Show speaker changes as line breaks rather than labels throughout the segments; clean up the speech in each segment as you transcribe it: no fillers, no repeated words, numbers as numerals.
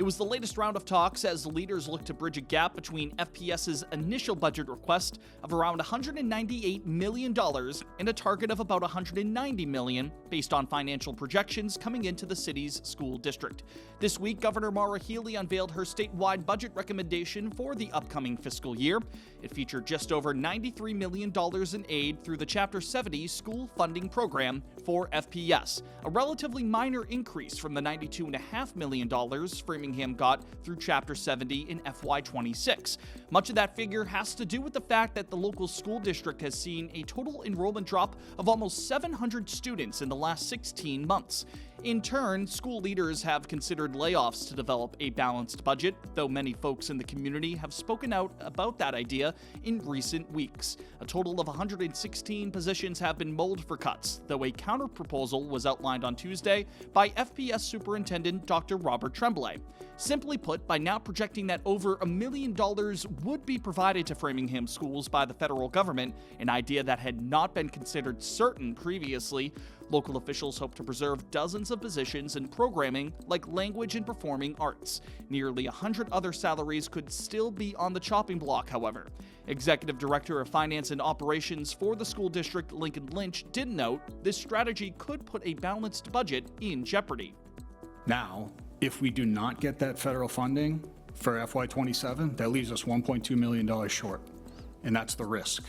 was the latest round of talks as leaders look to bridge a gap between FPS's initial budget request of around $198 million and a target of about $190 million based on financial projections coming into the city's school district. This week, Governor Maura Healey unveiled her statewide budget recommendation for the upcoming fiscal year. It featured just over $93 million in aid through the Chapter 70 school funding program for FPS, a relatively minor increase from the $92.5 million Framingham got through Chapter 70 in FY26. Much of that figure has to do with the fact that the local school district has seen a total enrollment drop of almost 700 students in the last 16 months. In turn, school leaders have considered layoffs to develop a balanced budget, though many folks in the community have spoken out about that idea in recent weeks. A total of 116 positions have been mulled for cuts, though a counterproposal was outlined on Tuesday by FPS Superintendent Dr. Robert Tremblay. Simply put, by now projecting that over $1 million would be provided to Framingham schools by the federal government, an idea that had not been considered certain previously, local officials hope to preserve dozens of positions in programming like language and performing arts. Nearly 100 other salaries could still be on the chopping block, however. Executive Director of Finance and Operations for the school district, Lincoln Lynch, did note this strategy could put a balanced budget in jeopardy.
Now, if we do not get that federal funding for FY27, that leaves us $1.2 million short, and that's the risk.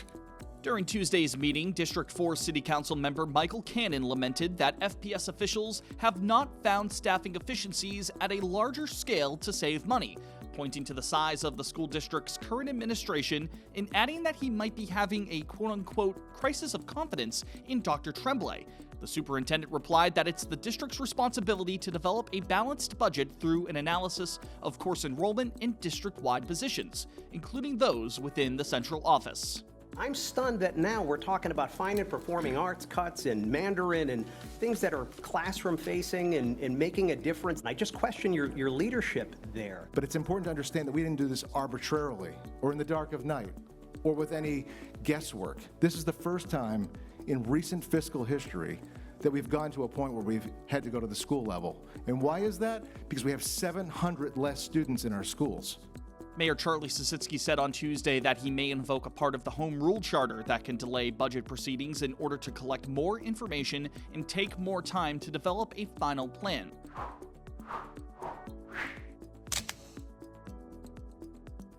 During Tuesday's meeting, District 4 City Council member Michael Cannon lamented that FPS officials have not found staffing efficiencies at a larger scale to save money, pointing to the size of the school district's current administration and adding that he might be having a quote-unquote crisis of confidence in Dr. Tremblay. The superintendent replied that it's the district's responsibility to develop a balanced budget through an analysis of course enrollment and district-wide positions, including those within the central office.
I'm stunned that now we're talking about fine and performing arts cuts and Mandarin and things that are classroom facing and making a difference. I just question your leadership there.
But it's important to understand that we didn't do this arbitrarily or in the dark of night or with any guesswork. This is the first time in recent fiscal history that we've gone to a point where we've had to go to the school level. And why is that? Because we have 700 less students in our schools.
Mayor Charlie Sositsky said on Tuesday that he may invoke a part of the Home Rule Charter that can delay budget proceedings in order to collect more information and take more time to develop a final plan.